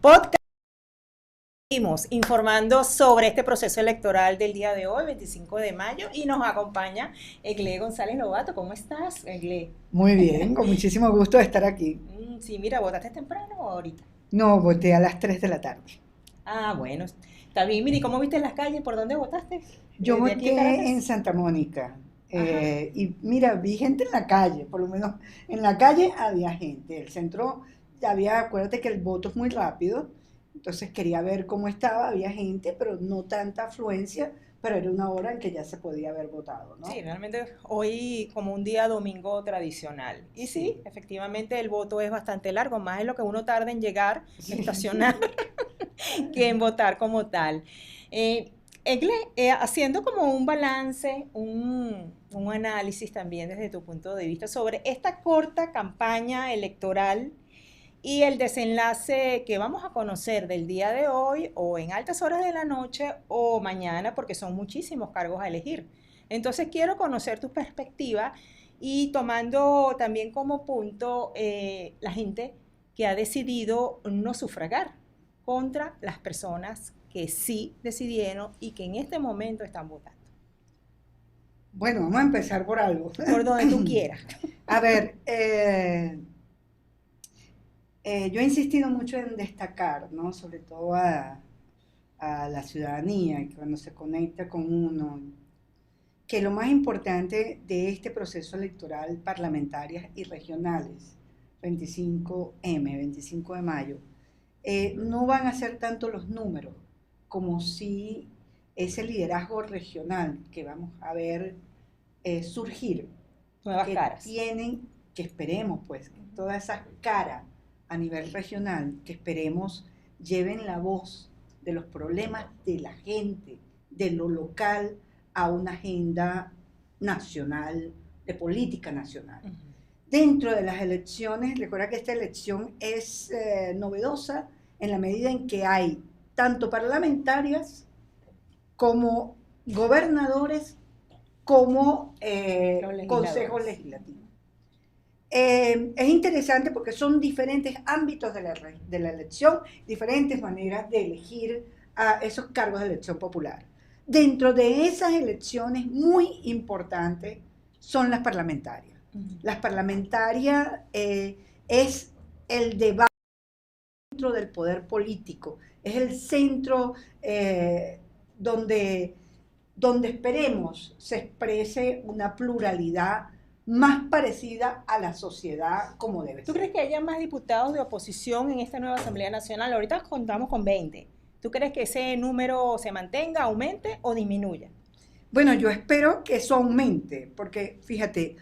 Podcast seguimos informando sobre este proceso electoral del día de hoy, 25 de mayo, y nos acompaña Egle González Lobato. ¿Cómo estás, Egle? Muy bien, con muchísimo gusto de estar aquí. Sí, mira, ¿votaste temprano o ahorita? No, voté a las 3 de la tarde. Ah, bueno, está bien. Mira, ¿y cómo viste en las calles? ¿Por dónde votaste? Yo ¿De aquí de voté en Caracas? Santa Mónica Ajá. y mira, vi gente en la calle, por lo menos en la calle había gente. El centro, acuérdate que el voto es muy rápido, entonces quería ver cómo estaba, había gente, pero no tanta afluencia, pero era una hora en que ya se podía haber votado, Sí, ¿no? realmente hoy como un día domingo tradicional. Y sí, Sí, efectivamente el voto es bastante largo, más es lo que uno tarda en llegar, estacionar, sí. que en votar como tal. Eh, Egle, haciendo como un balance, un análisis también desde tu punto de vista sobre esta corta campaña electoral y el desenlace que vamos a conocer del día de hoy o en altas horas de la noche o mañana, porque son muchísimos cargos a elegir. Entonces quiero conocer tu perspectiva y tomando también como punto la gente que ha decidido no sufragar contra las personas que sí decidieron y que en este momento están votando. Bueno, vamos a empezar por algo. Por donde tú quieras. A ver, yo he insistido mucho en destacar, ¿no? Sobre todo a la ciudadanía, que cuando se conecta con uno, que lo más importante de este proceso electoral parlamentarias y regionales, 25 de mayo, no van a ser tanto los números como si ese liderazgo regional que vamos a ver surgir, Nuevas que caras. tienen, que esperemos pues, que todas esas caras a nivel regional, que esperemos lleven la voz de los problemas de la gente, de lo local, a una agenda nacional, de política nacional. Uh -huh. Dentro de las elecciones, recuerda que esta elección es novedosa en la medida en que hay tanto parlamentarias como gobernadores como Los consejos legisladores. legislativos. Es interesante porque son diferentes ámbitos de la elección, diferentes maneras de elegir a esos cargos de elección popular. Dentro de esas elecciones muy importantes son las parlamentarias. Uh -huh. Las parlamentarias es el debate dentro del poder político, es el centro donde, donde esperemos se exprese una pluralidad más parecida a la sociedad como debe ¿Tú ser. crees que haya más diputados de oposición en esta nueva Asamblea Nacional? Ahorita contamos con 20. ¿Tú crees que ese número se mantenga, aumente o disminuya? Bueno, yo espero que eso aumente, porque fíjate,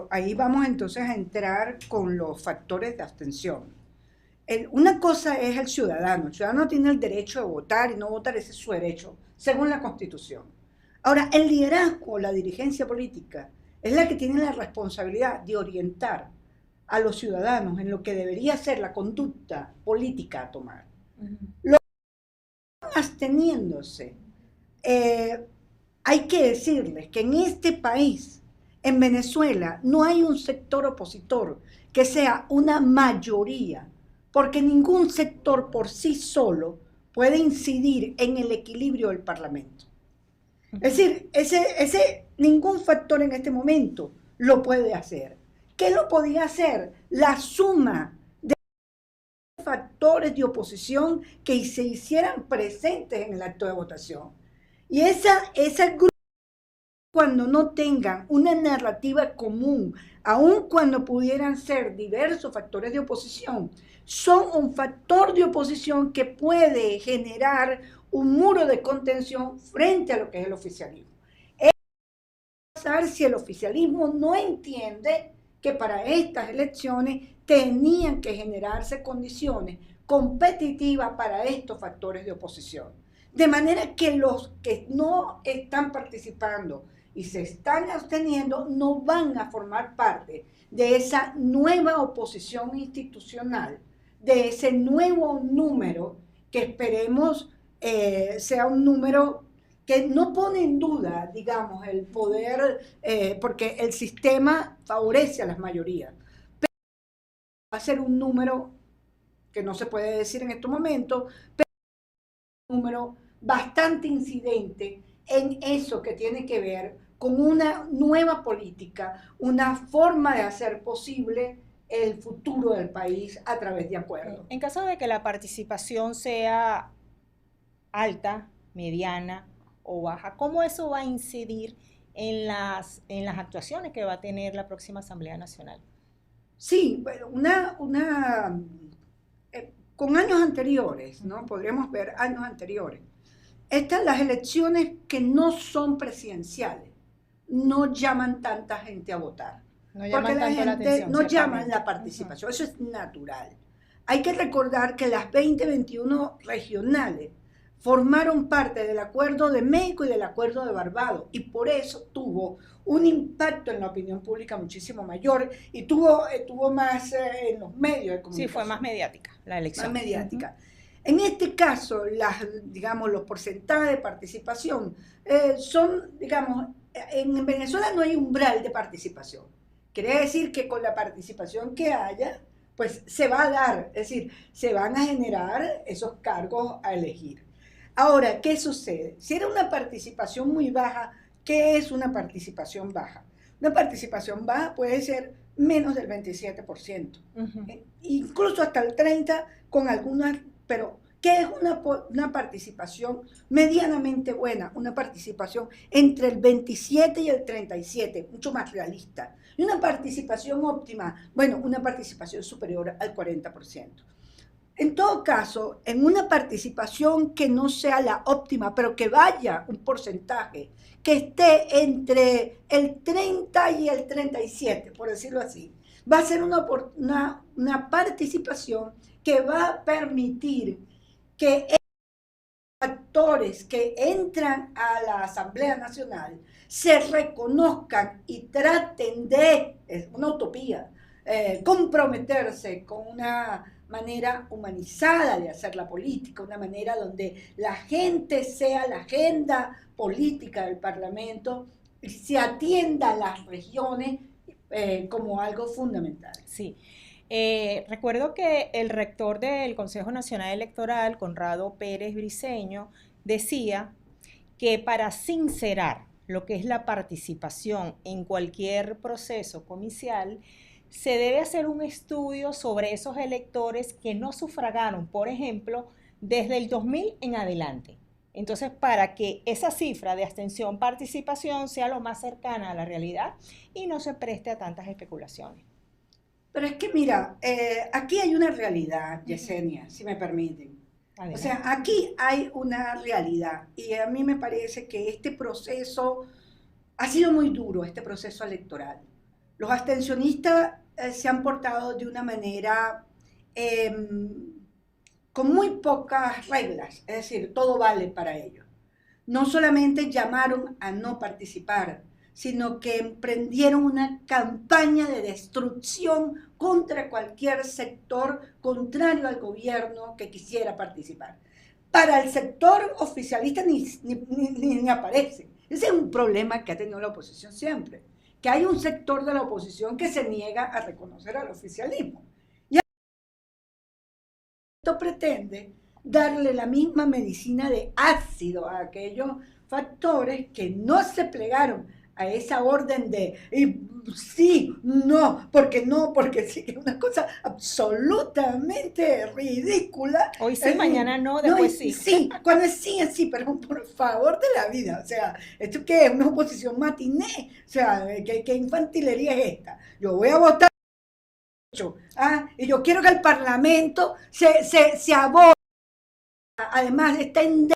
ahí vamos entonces a entrar con los factores de abstención. Una cosa es el ciudadano tiene el derecho de votar y no votar, ese es su derecho, según la Constitución. Ahora, el liderazgo, la dirigencia política, es la que tiene la responsabilidad de orientar a los ciudadanos en lo que debería ser la conducta política a tomar. Uh -huh. Lo absteniéndose, eh, hay que decirles que en este país, en Venezuela, no hay un sector opositor que sea una mayoría, porque ningún sector por sí solo puede incidir en el equilibrio del Parlamento. Es decir, ningún factor en este momento lo puede hacer. ¿Qué lo podía hacer? La suma de factores de oposición que se hicieran presentes en el acto de votación. Y esa grupo, cuando no tengan una narrativa común, aun cuando pudieran ser diversos factores de oposición, son un factor de oposición que puede generar un muro de contención frente a lo que es el oficialismo. Es pasar si el oficialismo no entiende que para estas elecciones tenían que generarse condiciones competitivas para estos factores de oposición. De manera que los que no están participando y se están absteniendo no van a formar parte de esa nueva oposición institucional, de ese nuevo número que esperemos sea un número que no pone en duda, digamos, el poder, porque el sistema favorece a las mayorías, pero va a ser un número que no se puede decir en estos momentos, pero un número bastante incidente en eso que tiene que ver con una nueva política, una forma de hacer posible el futuro del país a través de acuerdos. En caso de que la participación sea alta, mediana o baja, ¿cómo eso va a incidir en las actuaciones que va a tener la próxima Asamblea Nacional? Sí, bueno, con años anteriores, ¿no? Podríamos ver años anteriores. Las elecciones que no son presidenciales no llaman tanta gente a votar. No Porque llaman la tanto la gente atención, no llama ciertamente. la participación, eso es natural. Hay que recordar que las 2021 regionales formaron parte del Acuerdo de México y del Acuerdo de Barbados, y por eso tuvo un impacto en la opinión pública muchísimo mayor y tuvo más en los medios de comunicación. Sí, fue más mediática la elección. Más mediática. En este caso, digamos, los porcentajes de participación son, digamos, en Venezuela no hay umbral de participación. Quiere decir que con la participación que haya, pues se va a dar, es decir, se van a generar esos cargos a elegir. Ahora, ¿qué sucede? Si era una participación muy baja, ¿qué es una participación baja? Una participación baja puede ser menos del 27%, incluso hasta el 30% con algunas, pero ¿qué es una participación medianamente buena? Una participación entre el 27 y el 37, mucho más realista. Y una participación óptima, bueno, una participación superior al 40%. En todo caso, en una participación que no sea la óptima, pero que vaya un porcentaje que esté entre el 30 y el 37, por decirlo así, va a ser una participación que va a permitir que actores que entran a la Asamblea Nacional se reconozcan y traten de, es una utopía, comprometerse con una manera humanizada de hacer la política, una manera donde la gente sea la agenda política del Parlamento y se atienda a las regiones como algo fundamental. Sí. Recuerdo que el rector del Consejo Nacional Electoral, Conrado Pérez Briceño, decía que para sincerar lo que es la participación en cualquier proceso comicial, se debe hacer un estudio sobre esos electores que no sufragaron, por ejemplo, desde el 2000 en adelante. Entonces, para que esa cifra de abstención-participación sea lo más cercana a la realidad y no se preste a tantas especulaciones. Pero es que mira, aquí hay una realidad, Yesenia, si me permiten. Adelante. O sea, aquí hay una realidad y a mí me parece que este proceso ha sido muy duro, este proceso electoral. Los abstencionistas se han portado de una manera con muy pocas reglas, es decir, todo vale para ellos. No solamente llamaron a no participar, sino que emprendieron una campaña de destrucción contra cualquier sector contrario al gobierno que quisiera participar. Para el sector oficialista ni aparece. Ese es un problema que ha tenido la oposición siempre, que hay un sector de la oposición que se niega a reconocer al oficialismo. Y esto pretende darle la misma medicina de ácido a aquellos factores que no se plegaron a esa orden de sí, no, porque sí, que es una cosa absolutamente ridícula. Hoy sí, mañana no, después no, sí. Sí, cuando es sí, pero por favor de la vida, o sea, ¿esto qué es? ¿Una oposición matiné? O sea, ¿qué infantilería es esta? Yo voy a votar, y yo quiero que el Parlamento se aborde, además está en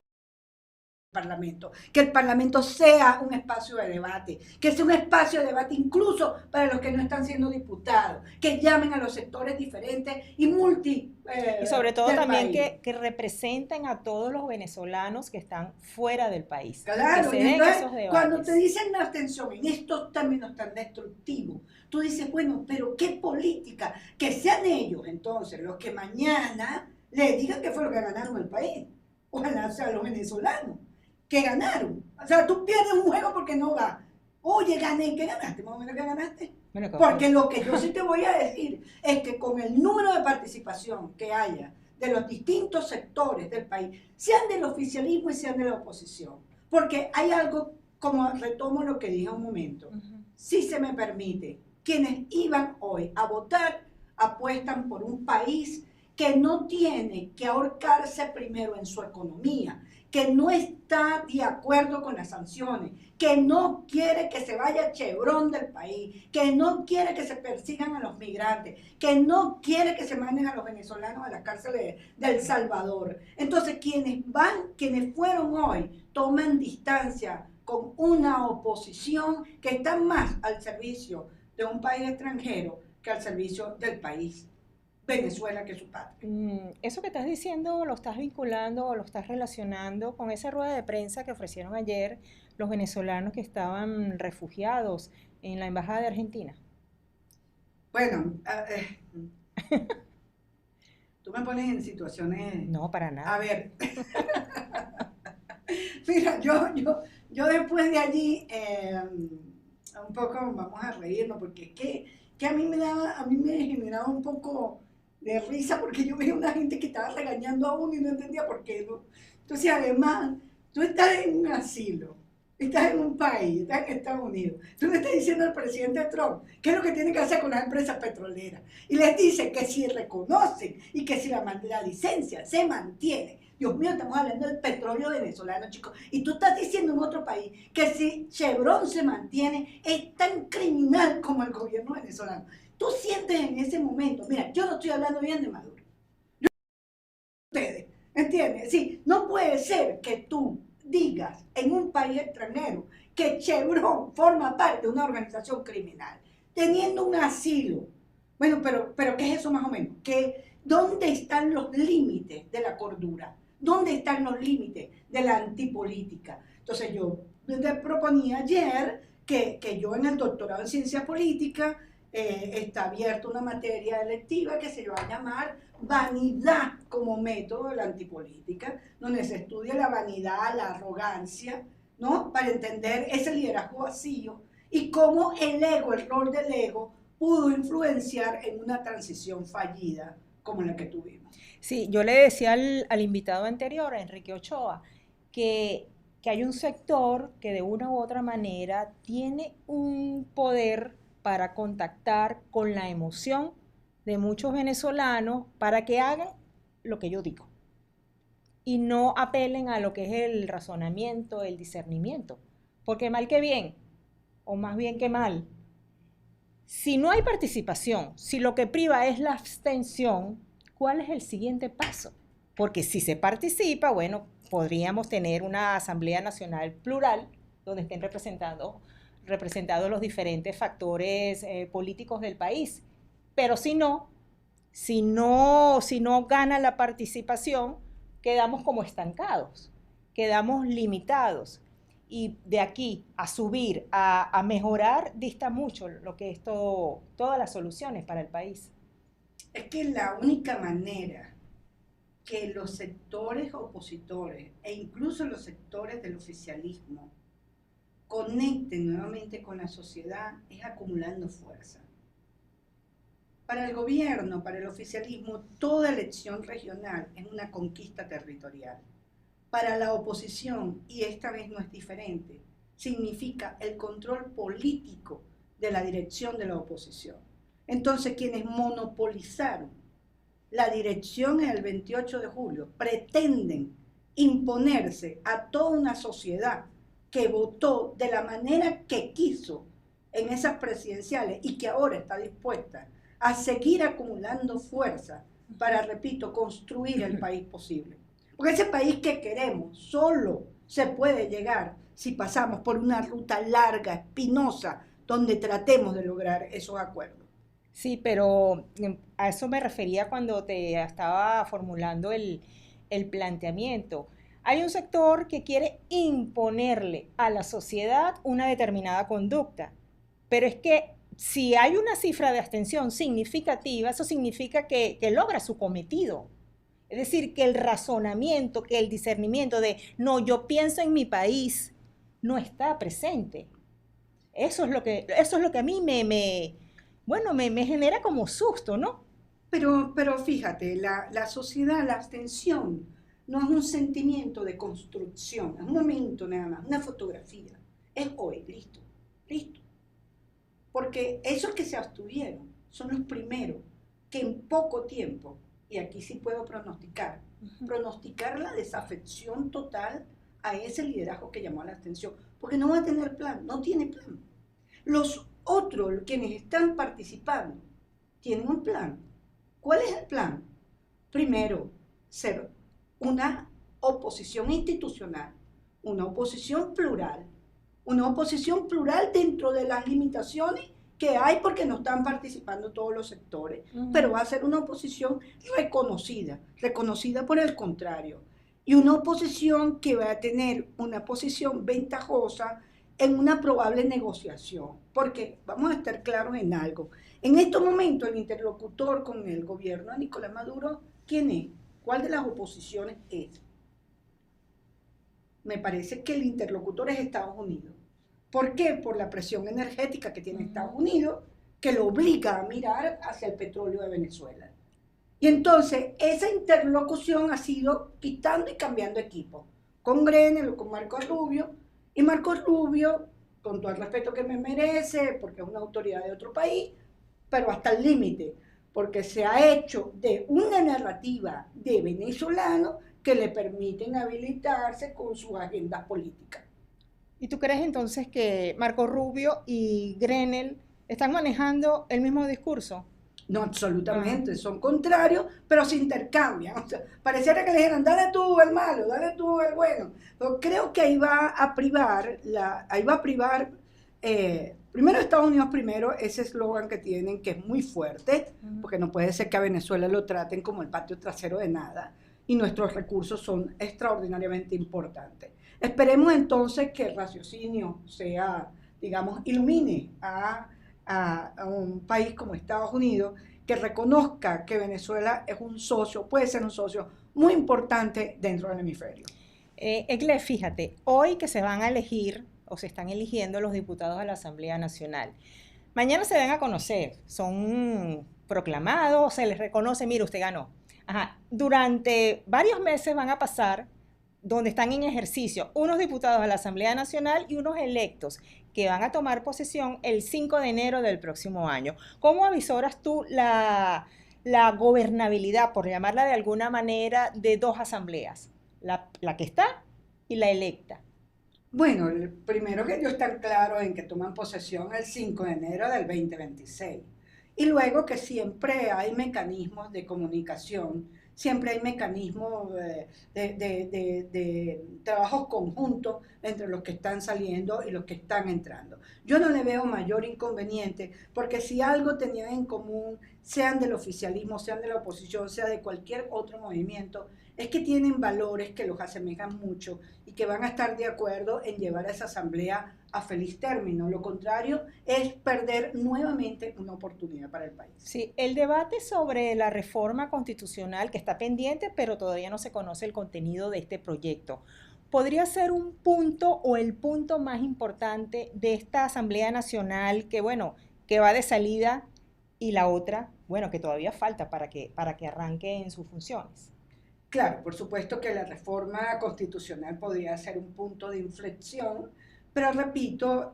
Parlamento, que el Parlamento sea un espacio de debate, que sea un espacio de debate incluso para los que no están siendo diputados, que llamen a los sectores diferentes y y sobre todo también país. que representen a todos los venezolanos que están fuera del país. Claro, que se den entonces, esos debates. cuando te dicen la abstención en estos términos tan destructivos, tú dices, bueno, pero ¿qué política? Que sean ellos entonces los que mañana le digan qué fue lo que ganaron el país, ojalá sea los venezolanos que ganaron. O sea, tú pierdes un juego porque no va. Oye, gané, ¿qué ganaste? Más o menos, ¿qué ganaste? Bueno, Porque lo que yo sí te voy a decir es que con el número de participación que haya de los distintos sectores del país, sean del oficialismo y sean de la oposición, porque hay algo, como retomo lo que dije un momento, si se me permite, quienes iban hoy a votar apuestan por un país que no tiene que ahorcarse primero en su economía, que no está de acuerdo con las sanciones, que no quiere que se vaya Chevron del país, que no quiere que se persigan a los migrantes, que no quiere que se manden a los venezolanos a la cárcel de El Salvador. Entonces, quienes fueron hoy, toman distancia con una oposición que está más al servicio de un país extranjero que al servicio del país Venezuela, que es su patria. Eso que estás diciendo lo estás vinculando o lo estás relacionando con esa rueda de prensa que ofrecieron ayer los venezolanos que estaban refugiados en la Embajada de Argentina. Bueno, tú me pones en situaciones... No, para nada. A ver, mira, yo después de allí, un poco vamos a reírnos, porque es que a mí me generaba un poco de risa, porque yo veía una gente que estaba regañando a uno y no entendía por qué, ¿no? Entonces, además, tú estás en un asilo, estás en un país, estás en Estados Unidos, tú le estás diciendo al presidente Trump qué es lo que tiene que hacer con las empresas petroleras, y les dice que si reconocen y que si la licencia se mantiene. Dios mío, estamos hablando del petróleo venezolano, chicos. Y tú estás diciendo en otro país que si Chevron se mantiene, es tan criminal como el gobierno venezolano. Tú sientes en ese momento, mira, yo no estoy hablando bien de Maduro. Ustedes, ¿entiendes? Sí, no puede ser que tú digas en un país extranjero que Chevron forma parte de una organización criminal, teniendo un asilo. Bueno, pero ¿qué es eso más o menos? ¿Dónde están los límites de la cordura? ¿Dónde están los límites de la antipolítica? Entonces yo te proponía ayer que yo en el doctorado en ciencia política está abierta una materia electiva que se va a llamar vanidad como método de la antipolítica, donde se estudia la vanidad, la arrogancia, ¿no? Para entender ese liderazgo vacío y cómo el ego, el rol del ego, pudo influenciar en una transición fallida como la que tuvimos. Sí, yo le decía al invitado anterior, a Enrique Ochoa, que hay un sector que de una u otra manera tiene un poder para contactar con la emoción de muchos venezolanos para que hagan lo que yo digo y no apelen a lo que es el razonamiento, el discernimiento, porque mal que bien, o más bien que mal, si no hay participación, si lo que priva es la abstención, ¿cuál es el siguiente paso? Porque si se participa, bueno, podríamos tener una Asamblea Nacional plural donde estén representados los diferentes factores políticos del país. Pero si no gana la participación, quedamos como estancados, quedamos limitados. Y de aquí a subir, a mejorar, dista mucho lo que es todas las soluciones para el país. Es que la única manera que los sectores opositores e incluso los sectores del oficialismo conecten nuevamente con la sociedad es acumulando fuerza. Para el gobierno, para el oficialismo, toda elección regional es una conquista territorial. Para la oposición, y esta vez no es diferente, significa el control político de la dirección de la oposición. Entonces, quienes monopolizaron la dirección en el 28 de julio pretenden imponerse a toda una sociedad que votó de la manera que quiso en esas presidenciales y que ahora está dispuesta a seguir acumulando fuerza para, repito, construir el país posible. Porque ese país que queremos solo se puede llegar si pasamos por una ruta larga, espinosa, donde tratemos de lograr esos acuerdos. Sí, pero a eso me refería cuando te estaba formulando el planteamiento. Hay un sector que quiere imponerle a la sociedad una determinada conducta, pero es que si hay una cifra de abstención significativa, eso significa que logra su cometido. Es decir, que el razonamiento, que el discernimiento de, no, yo pienso en mi país, no está presente. Eso es lo que a mí bueno, me genera como susto, ¿no? Pero fíjate, la sociedad, la abstención, no es un sentimiento de construcción, es un momento nada más, una fotografía. Es hoy, listo, listo. Porque esos que se abstuvieron son los primeros que en poco tiempo, y aquí sí puedo pronosticar la desafección total a ese liderazgo que llamó a la abstención, porque no va a tener plan, no tiene plan. Los otros, quienes están participando, tienen un plan. ¿Cuál es el plan? Primero, ser una oposición institucional, una oposición plural dentro de las limitaciones que hay porque no están participando todos los sectores, pero va a ser una oposición reconocida por el contrario, y una oposición que va a tener una posición ventajosa en una probable negociación, porque vamos a estar claros en algo. En estos momentos el interlocutor con el gobierno de Nicolás Maduro, ¿quién es? ¿Cuál de las oposiciones es? Me parece que el interlocutor es Estados Unidos. ¿Por qué? Por la presión energética que tiene Estados Unidos, que lo obliga a mirar hacia el petróleo de Venezuela. Y entonces esa interlocución ha sido quitando y cambiando equipo, con Grenell o con Marco Rubio, y Marco Rubio, con todo el respeto que me merece, porque es una autoridad de otro país, pero hasta el límite, porque se ha hecho de una narrativa de venezolanos que le permiten habilitarse con sus agendas políticas. ¿Y tú crees entonces que Marco Rubio y Grenell están manejando el mismo discurso? No, absolutamente, son contrarios, pero se intercambian. O sea, pareciera que le dijeran, dale tú el malo, dale tú el bueno. Pero creo que ahí va a privar, primero Estados Unidos primero, ese eslogan que tienen, que es muy fuerte, porque no puede ser que a Venezuela lo traten como el patio trasero de nada, y nuestros recursos son extraordinariamente importantes. Esperemos entonces que el raciocinio sea, digamos, ilumine a un país como Estados Unidos, que reconozca que Venezuela es un socio, puede ser un socio muy importante dentro del hemisferio. Egle, fíjate, hoy que se van a elegir o se están eligiendo los diputados a la Asamblea Nacional, mañana se van a conocer, son proclamados, se les reconoce, mire, usted ganó. Ajá. Durante varios meses van a pasar donde están en ejercicio unos diputados a la Asamblea Nacional y unos electos que van a tomar posesión el 5 de enero del próximo año. ¿Cómo avisoras tú la gobernabilidad, por llamarla de alguna manera, de dos asambleas? La que está y la electa. Bueno, el primero que ellos están claros en que toman posesión el 5 de enero del 2026. Y luego que siempre hay mecanismos de comunicación, siempre hay mecanismos de trabajos conjuntos entre los que están saliendo y los que están entrando. Yo no le veo mayor inconveniente, porque si algo tenían en común, sean del oficialismo, sean de la oposición, sea de cualquier otro movimiento, es que tienen valores que los asemejan mucho y que van a estar de acuerdo en llevar a esa asamblea a feliz término. Lo contrario es perder nuevamente una oportunidad para el país. Sí, el debate sobre la reforma constitucional que está pendiente, pero todavía no se conoce el contenido de este proyecto, podría ser un punto o el punto más importante de esta Asamblea Nacional que, bueno, que va de salida, y la otra, bueno, que todavía falta para que arranque en sus funciones. Claro, por supuesto que la reforma constitucional podría ser un punto de inflexión, pero repito,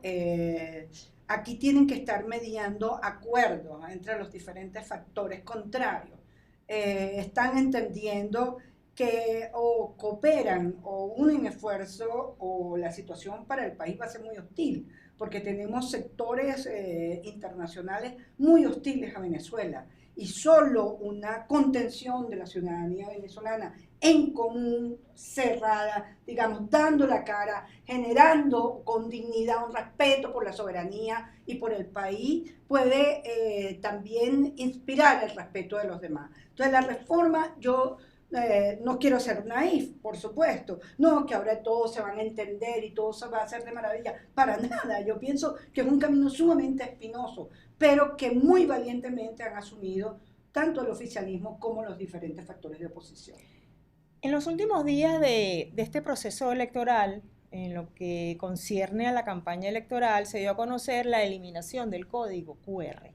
aquí tienen que estar mediando acuerdos entre los diferentes factores contrarios. Están entendiendo que o cooperan o unen esfuerzo o la situación para el país va a ser muy hostil, porque tenemos sectores internacionales muy hostiles a Venezuela, y solo una contención de la ciudadanía venezolana en común, cerrada, digamos, dando la cara, generando con dignidad un respeto por la soberanía y por el país, puede también inspirar el respeto de los demás. Entonces la reforma, yo no quiero ser naif, por supuesto, no que ahora todos se van a entender y todo se va a hacer de maravilla, para nada. Yo pienso que es un camino sumamente espinoso, pero que muy valientemente han asumido tanto el oficialismo como los diferentes factores de oposición. En los últimos días de este proceso electoral, en lo que concierne a la campaña electoral, se dio a conocer la eliminación del código QR.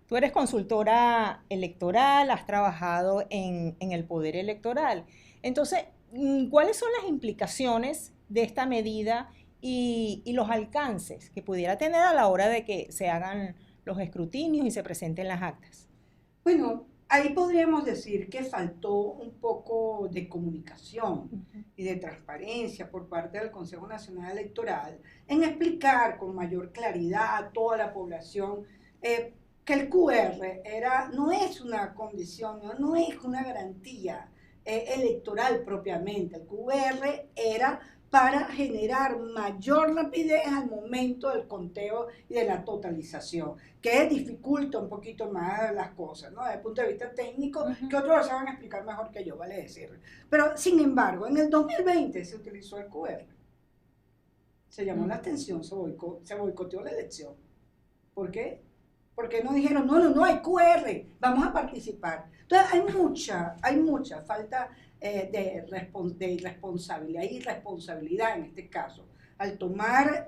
Tú eres consultora electoral, has trabajado en el poder electoral. Entonces, ¿cuáles son las implicaciones de esta medida y los alcances que pudiera tener a la hora de que se hagan los escrutinios y se presenten las actas? Bueno, ahí podríamos decir que faltó un poco de comunicación y de transparencia por parte del Consejo Nacional Electoral en explicar con mayor claridad a toda la población que el QR no es una condición, no es una garantía electoral propiamente. El QR era para generar mayor rapidez al momento del conteo y de la totalización, que dificulta un poquito más las cosas, ¿no? Desde el punto de vista técnico, que otros lo saben explicar mejor que yo, vale decir. Pero, sin embargo, en el 2020 se utilizó el QR. Se llamó la abstención, se boicoteó la elección. ¿Por qué? Porque no dijeron, no, hay QR, vamos a participar. Entonces hay mucha falta de irresponsabilidad y irresponsabilidad en este caso, al tomar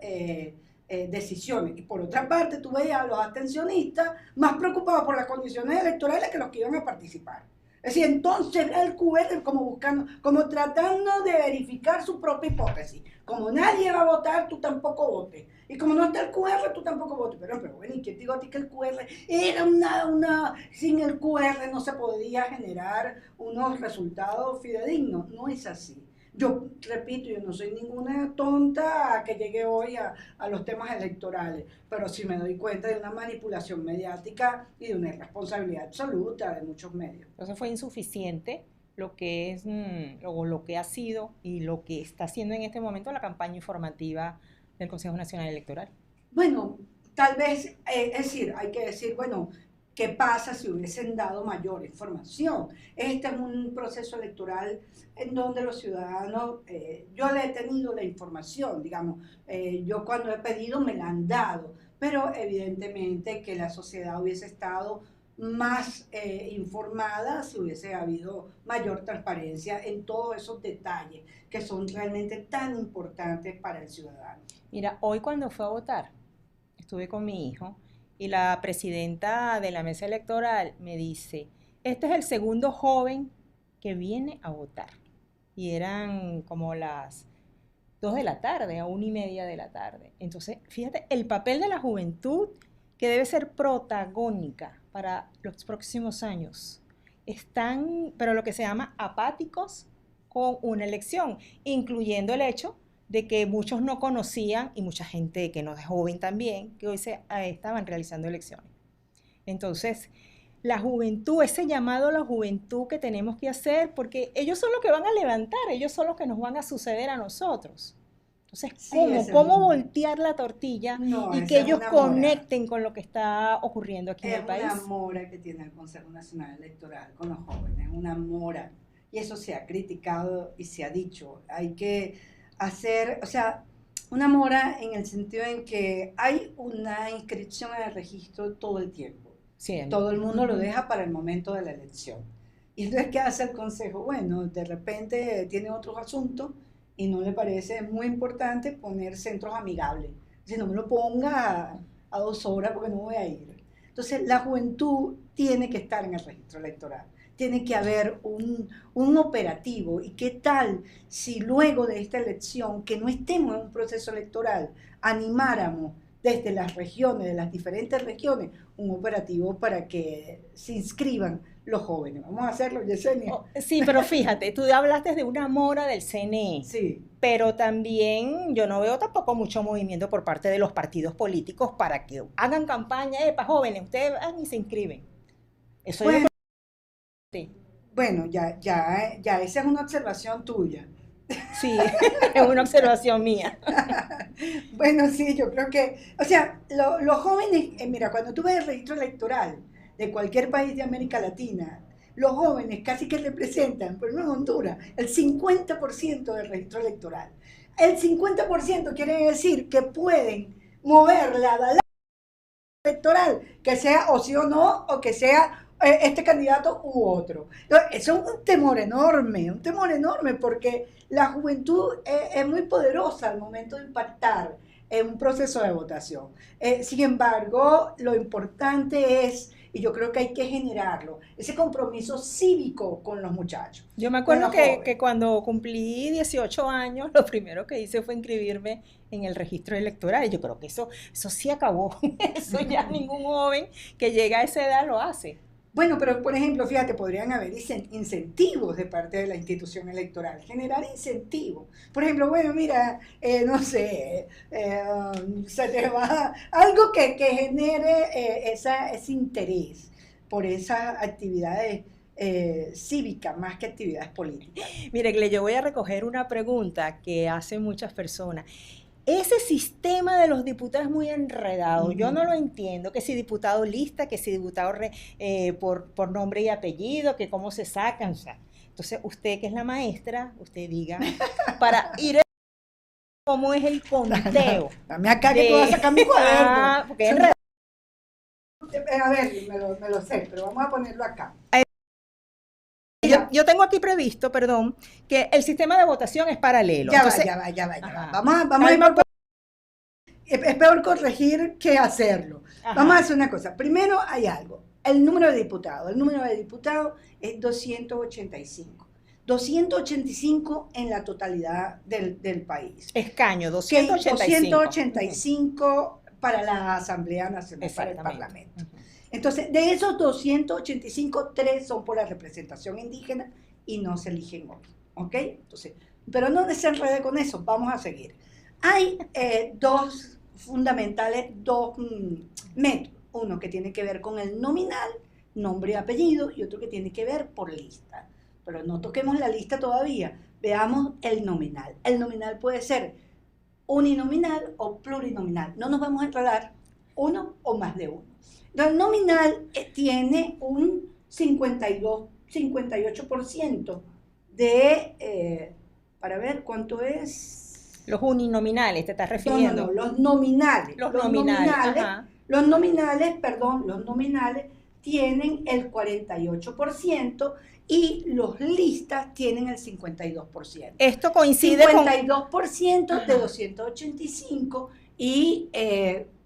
decisiones. Y por otra parte, tú veías a los abstencionistas más preocupados por las condiciones electorales que los que iban a participar. Es decir, entonces era el QR como buscando, como tratando de verificar su propia hipótesis. Como nadie va a votar, tú tampoco votes. Y como no está el QR, tú tampoco votes. Pero bueno, ¿y qué te digo a ti que el QR era sin el QR no se podía generar unos resultados fidedignos? No es así. Yo repito, yo no soy ninguna tonta que llegue hoy a los temas electorales, pero sí me doy cuenta de una manipulación mediática y de una irresponsabilidad absoluta de muchos medios. Entonces fue insuficiente lo que es, lo que ha sido y lo que está haciendo en este momento la campaña informativa del Consejo Nacional Electoral. Bueno, tal vez, es decir, hay que decir, bueno, ¿qué pasa si hubiesen dado mayor información? Este es un proceso electoral en donde los ciudadanos, yo le he tenido la información, digamos, yo cuando he pedido me la han dado, pero evidentemente que la sociedad hubiese estado más informada si hubiese habido mayor transparencia en todos esos detalles que son realmente tan importantes para el ciudadano. Mira, hoy cuando fue a votar, estuve con mi hijo, y la presidenta de la mesa electoral me dice, este es el segundo joven que viene a votar. Y eran como las 2 de la tarde, a 1:30 de la tarde. Entonces, fíjate, el papel de la juventud que debe ser protagónica para los próximos años. Están, pero lo que se llama apáticos con una elección, incluyendo el hecho de que muchos no conocían, y mucha gente que no es joven también, que hoy estaban realizando elecciones. Entonces, la juventud, ese llamado a la juventud que tenemos que hacer, porque ellos son los que van a levantar, ellos son los que nos van a suceder a nosotros. Entonces, ¿cómo voltear la tortilla y que ellos conecten con lo que está ocurriendo aquí en el país? Es una mora que tiene el Consejo Nacional Electoral con los jóvenes, una mora. Y eso se ha criticado y se ha dicho. Hay que hacer, o sea, una mora en el sentido en que hay una inscripción en el registro todo el tiempo. Sí, todo el mundo lo deja para el momento de la elección. Y entonces, ¿qué hace el Consejo? Bueno, de repente tiene otros asuntos y no le parece muy importante poner centros amigables. Si no me lo ponga a 2 horas porque no voy a ir. Entonces, la juventud tiene que estar en el registro electoral. Tiene que haber un operativo. ¿Y qué tal si luego de esta elección, que no estemos en un proceso electoral, animáramos desde las regiones, de las diferentes regiones, un operativo para que se inscriban los jóvenes? Vamos a hacerlo, Yesenia. Sí, pero fíjate, tú hablaste de una mora del CNE, sí, pero también yo no veo tampoco mucho movimiento por parte de los partidos políticos para que hagan campaña, para jóvenes, ustedes van y se inscriben. Eso bueno, bueno, ya esa es una observación tuya. Sí, es una observación mía. Bueno, sí, yo creo que, o sea, los jóvenes, mira, cuando tú ves el registro electoral de cualquier país de América Latina, los jóvenes casi que representan, por ejemplo en Honduras, el 50% del registro electoral. El 50% quiere decir que pueden mover la balanza electoral, que sea o sí o no, o que sea este candidato u otro. Entonces, eso es un temor enorme, porque la juventud es muy poderosa al momento de impactar en un proceso de votación. Sin embargo, lo importante es, y yo creo que hay que generarlo, ese compromiso cívico con los muchachos. Yo me Con acuerdo los que jóvenes. cuando cumplí 18 años, lo primero que hice fue inscribirme en el registro electoral. Y yo creo que eso sí acabó. Eso ya ningún joven que llega a esa edad lo hace. Bueno, pero por ejemplo, fíjate, podrían haber incentivos de parte de la institución electoral, generar incentivos. Por ejemplo, bueno, mira, no sé, se te va algo que genere ese interés por esas actividades cívicas más que actividades políticas. Mire, Gle, yo voy a recoger una pregunta que hacen muchas personas. Ese sistema de los diputados es muy enredado. Yo no lo entiendo. Que si diputado lista, que si diputado por nombre y apellido, que cómo se sacan. O sea, entonces, usted que es la maestra, usted diga, para ir cómo es el conteo. Dame acá que tú vas a sacar mi cuaderno. Porque es enredado. A ver, me lo sé, pero vamos a ponerlo acá. Yo tengo aquí previsto, perdón, que el sistema de votación es paralelo. Ya Entonces, va. Vamos a ir por... Es peor corregir que hacerlo. Ajá. Vamos a hacer una cosa. Primero hay algo. El número de diputados. El número de diputados es 285. 285 en la totalidad del país. Escaño, 285. 285 para la Asamblea Nacional, para el Parlamento. Entonces, de esos 285, 3 son por la representación indígena y no se eligen otros, ¿ok? Entonces, pero no se enrede con eso, vamos a seguir. Hay dos fundamentales, dos métodos. Uno que tiene que ver con el nominal, nombre y apellido, y otro que tiene que ver por lista. Pero no toquemos la lista todavía, veamos el nominal. El nominal puede ser uninominal o plurinominal. No nos vamos a enredar, uno o más de uno. El nominal tiene un 58% de, para ver cuánto es. Los uninominales, ¿te estás refiriendo? No, los nominales. Los nominales, los nominales tienen el 48% y los listas tienen el 52%. Esto coincide 52% de 285 y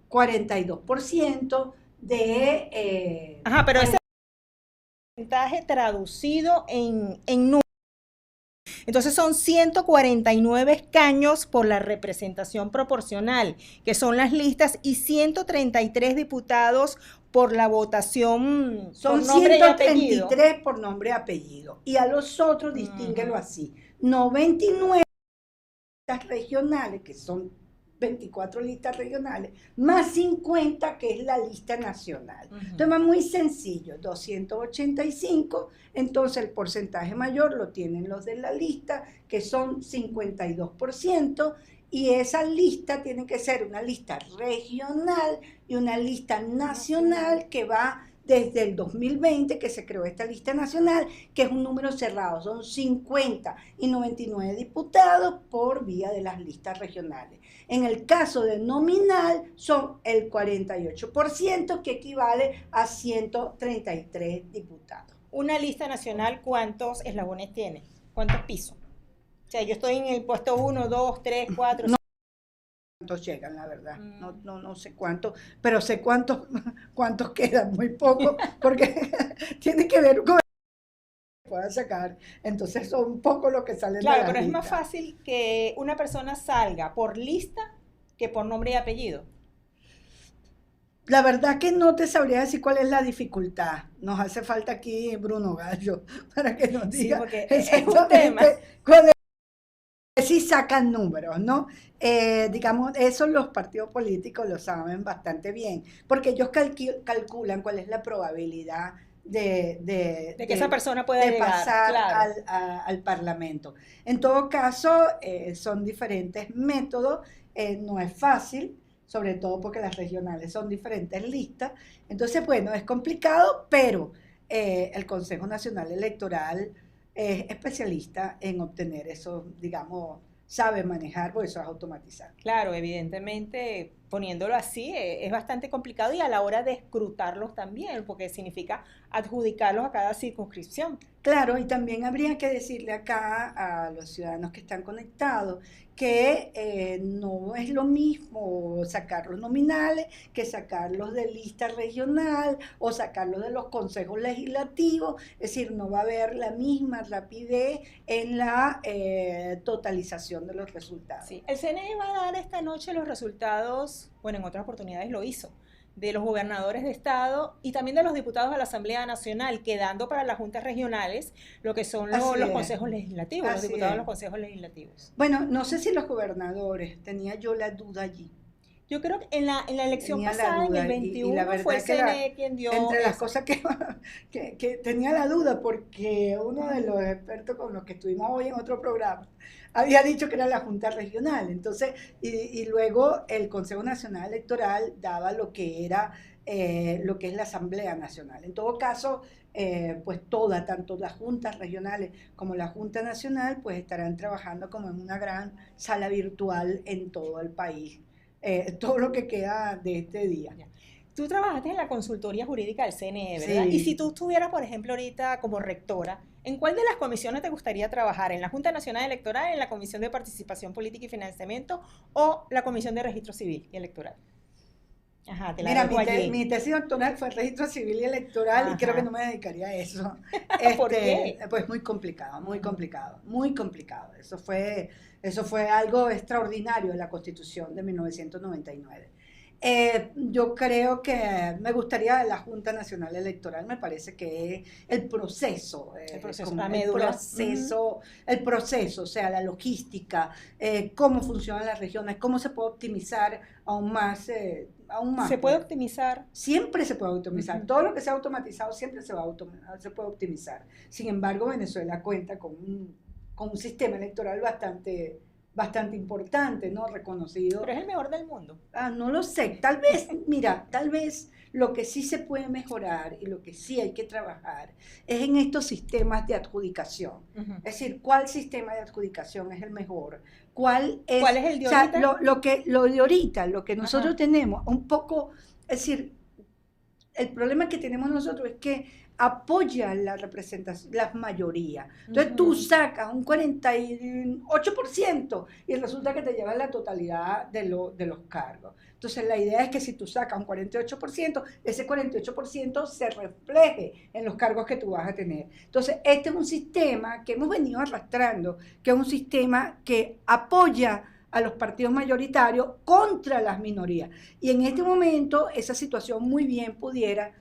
42% de... pero ese porcentaje traducido en números. Entonces son 149 escaños por la representación proporcional, que son las listas, y 133 diputados por la votación son por nombre 133 y apellido. por nombre y apellido. Y a los otros distínguelo así. 99 listas regionales, que son 24 listas regionales, más 50 que es la lista nacional. Entonces es muy sencillo, 285, entonces el porcentaje mayor lo tienen los de la lista, que son 52%, y esa lista tiene que ser una lista regional y una lista nacional que va desde el 2020 que se creó esta lista nacional, que es un número cerrado, son 50 y 99 diputados por vía de las listas regionales. En el caso de nominal son el 48%, que equivale a 133 diputados. Una lista nacional, ¿cuántos eslabones tiene? ¿Cuántos pisos? O sea, yo estoy en el puesto 1, 2, 3, 4... ¿Cuántos llegan, la verdad? No sé cuántos, pero sé cuántos quedan, muy poco, porque tiene que ver con que puedan sacar. Entonces son poco lo que salen de la lista. Claro, pero es más fácil que una persona salga por lista que por nombre y apellido. La verdad que no te sabría decir cuál es la dificultad. Nos hace falta aquí Bruno Gallo para que nos diga exactamente cuál es. Sí sacan números, ¿no? Digamos, eso los partidos políticos lo saben bastante bien, porque ellos calculan cuál es la probabilidad de que esa persona pueda llegar, pasar claro, al Parlamento. En todo caso, son diferentes métodos, no es fácil, sobre todo porque las regionales son diferentes listas. Entonces, bueno, es complicado, pero el Consejo Nacional Electoral es especialista en obtener eso, digamos, sabe manejar, porque eso es automatizar. Claro, evidentemente poniéndolo así, es bastante complicado y a la hora de escrutarlos también, porque significa adjudicarlos a cada circunscripción. Claro, y también habría que decirle acá a los ciudadanos que están conectados que no es lo mismo sacar los nominales que sacarlos de lista regional o sacarlos de los consejos legislativos, es decir, no va a haber la misma rapidez en la totalización de los resultados. Sí, el CNE va a dar esta noche los resultados, bueno, en otras oportunidades lo hizo, de los gobernadores de estado y también de los diputados a la Asamblea Nacional, quedando para las juntas regionales lo que son los consejos legislativos, los diputados de los consejos legislativos. Bueno, no sé si los gobernadores, tenía yo la duda allí. Yo creo que en la elección pasada, en el 21, fue el CNE quien dio entre las cosas que tenía la duda, porque uno de los expertos con los que estuvimos hoy en otro programa había dicho que era la Junta Regional, entonces, y luego el Consejo Nacional Electoral daba lo que era lo que es la Asamblea Nacional. En todo caso, pues tanto las juntas regionales como la Junta Nacional, pues estarán trabajando como en una gran sala virtual en todo el país. Todo lo que queda de este día. Tú trabajaste en la consultoría jurídica del CNE, ¿verdad? Sí. Y si tú estuvieras, por ejemplo, ahorita como rectora, ¿en cuál de las comisiones te gustaría trabajar? ¿En la Junta Nacional Electoral, en la Comisión de Participación Política y Financiamiento o la Comisión de Registro Civil y Electoral? Ajá, te la dejo allí. Mi tesis doctoral fue registro civil y electoral. Ajá. Y creo que no me dedicaría a eso. ¿Por qué? Pues muy complicado, muy complicado, muy complicado. Eso fue algo extraordinario en la Constitución de 1999. Yo creo que me gustaría la Junta Nacional Electoral, me parece que el proceso, o sea, la logística, cómo funcionan las regiones, cómo se puede optimizar aún más. ¿Se puede optimizar? Siempre se puede optimizar. Todo lo que sea automatizado siempre se puede optimizar. Sin embargo, Venezuela cuenta con un sistema electoral bastante importante, ¿no? Reconocido. Pero es el mejor del mundo. No lo sé. Tal vez lo que sí se puede mejorar y lo que sí hay que trabajar es en estos sistemas de adjudicación. Es decir, ¿cuál sistema de adjudicación es el mejor? ¿Cuál es el de ahorita? Lo de ahorita, lo que nosotros tenemos, un poco, es decir, el problema que tenemos nosotros es que apoya la representación, las mayorías. Entonces tú sacas un 48% y resulta que te llevas la totalidad de los cargos. Entonces la idea es que si tú sacas un 48%, ese 48% se refleje en los cargos que tú vas a tener. Entonces este es un sistema que hemos venido arrastrando, que es un sistema que apoya a los partidos mayoritarios contra las minorías. Y en este momento esa situación muy bien pudiera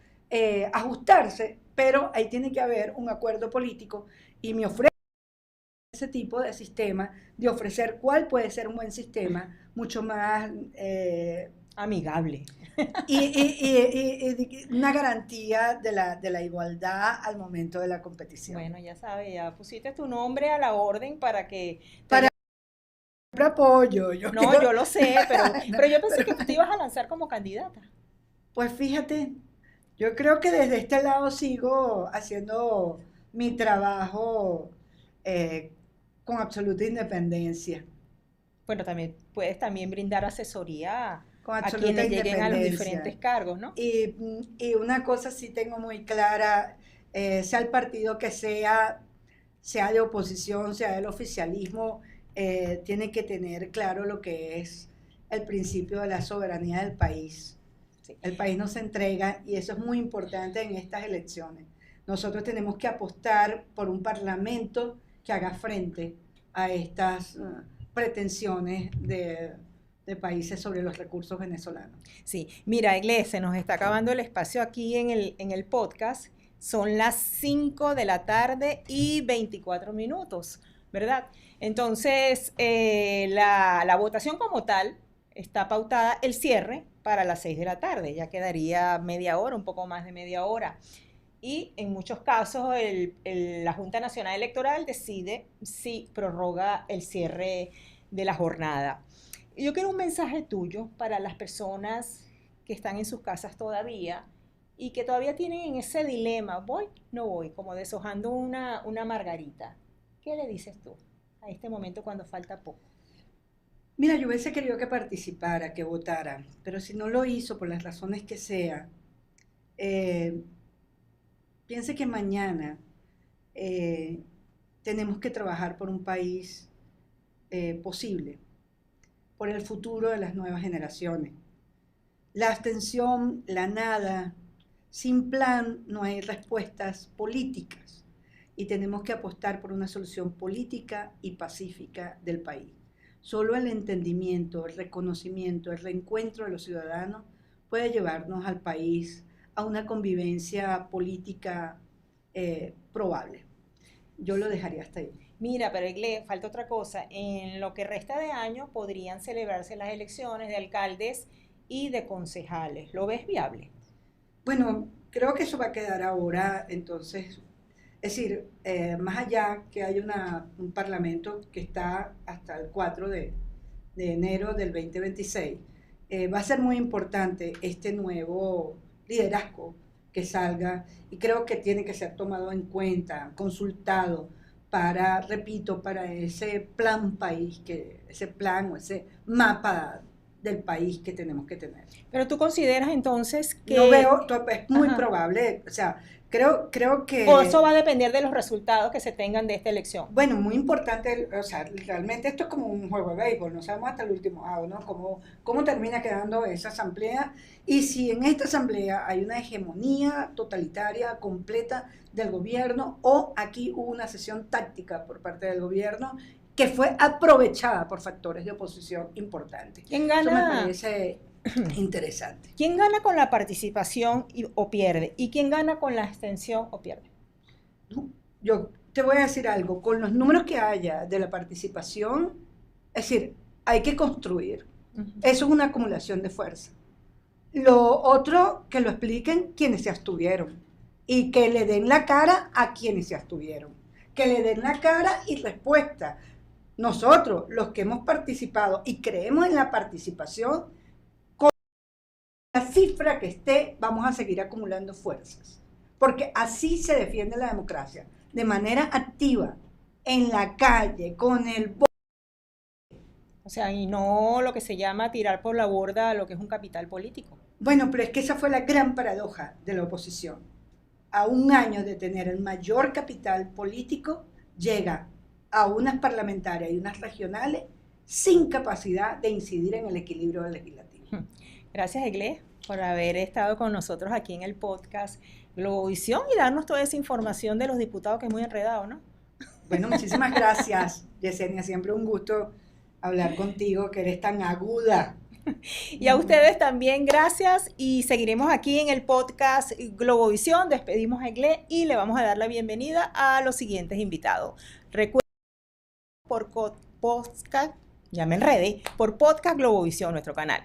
ajustarse, pero ahí tiene que haber un acuerdo político y me ofrece ese tipo de sistema, de ofrecer cuál puede ser un buen sistema, mucho más amigable. Y una garantía de la igualdad al momento de la competición. Bueno, ya sabes, ya pusiste tu nombre a la orden para que... Siempre apoyo. Yo lo sé, pero yo pensé que tú te ibas a lanzar como candidata. Pues fíjate, yo creo que desde este lado sigo haciendo mi trabajo con absoluta independencia. Bueno, puedes brindar asesoría a quienes lleguen a los diferentes cargos, ¿no? Y una cosa sí tengo muy clara, sea el partido que sea de oposición, sea del oficialismo, tiene que tener claro lo que es el principio de la soberanía del país. Sí. El país no se entrega y eso es muy importante en estas elecciones. Nosotros tenemos que apostar por un parlamento que haga frente a estas pretensiones de países sobre los recursos venezolanos. Sí, mira, Iglesias, se nos está acabando el espacio aquí en el podcast. Son las 5 de la tarde y 24 minutos, ¿verdad? Entonces, la votación como tal está pautada el cierre para las 6 de la tarde, ya quedaría media hora, un poco más de media hora. Y en muchos casos la Junta Nacional Electoral decide si prorroga el cierre de la jornada. Yo quiero un mensaje tuyo para las personas que están en sus casas todavía y que todavía tienen ese dilema, ¿voy? No voy, como deshojando una margarita. ¿Qué le dices tú a este momento cuando falta poco? Mira, yo hubiese querido que participara, que votara, pero si no lo hizo por las razones que sea, eh, piense que mañana eh, tenemos que trabajar por un país posible, por el futuro de las nuevas generaciones. La abstención, la nada, sin plan no hay respuestas políticas y tenemos que apostar por una solución política y pacífica del país. Solo el entendimiento, el reconocimiento, el reencuentro de los ciudadanos puede llevarnos al país a una convivencia política probable. Yo lo dejaría hasta ahí. Mira, pero Igle, falta otra cosa. En lo que resta de año podrían celebrarse las elecciones de alcaldes y de concejales. ¿Lo ves viable? Bueno, creo que eso va a quedar ahora, entonces, es decir, más allá que hay un parlamento que está hasta el 4 de enero del 2026, va a ser muy importante este nuevo liderazgo que salga y creo que tiene que ser tomado en cuenta, consultado para, repito, para ese plan país, ese plan o ese mapa del país que tenemos que tener. Pero tú consideras entonces que... No veo, es muy Ajá. probable, o sea, creo que... O eso va a depender de los resultados que se tengan de esta elección. Bueno, muy importante, o sea, realmente esto es como un juego de béisbol, no sabemos hasta el último out, ¿no? Cómo termina quedando esa asamblea y si en esta asamblea hay una hegemonía totalitaria completa del gobierno o aquí hubo una sesión táctica por parte del gobierno que fue aprovechada por factores de oposición importantes. ¿Quién Eso me gana? parece interesante. ¿Quién gana con la participación o pierde? ¿Y quién gana con la abstención o pierde? ¿No? Yo te voy a decir algo, con los números que haya de la participación, es decir, hay que construir. Eso es una acumulación de fuerza. Lo otro, que lo expliquen quienes se abstuvieron y que le den la cara a quienes se abstuvieron. Que le den la cara y respuesta. Nosotros, los que hemos participado y creemos en la participación, con la cifra que esté, vamos a seguir acumulando fuerzas. Porque así se defiende la democracia, de manera activa, en la calle, con el voto. O sea, y no lo que se llama tirar por la borda lo que es un capital político. Bueno, pero es que esa fue la gran paradoja de la oposición. A un año de tener el mayor capital político, llega a unas parlamentarias y unas regionales sin capacidad de incidir en el equilibrio legislativo. Gracias, Igle, por haber estado con nosotros aquí en el podcast Globovisión y darnos toda esa información de los diputados que es muy enredado, ¿no? Bueno, muchísimas gracias, Yesenia. Siempre un gusto hablar contigo, que eres tan aguda. Y a ustedes también gracias y seguiremos aquí en el podcast Globovisión. Despedimos a Igle y le vamos a dar la bienvenida a los siguientes invitados. Recuerden por podcast, ya me enredé, por podcast Globovisión, nuestro canal.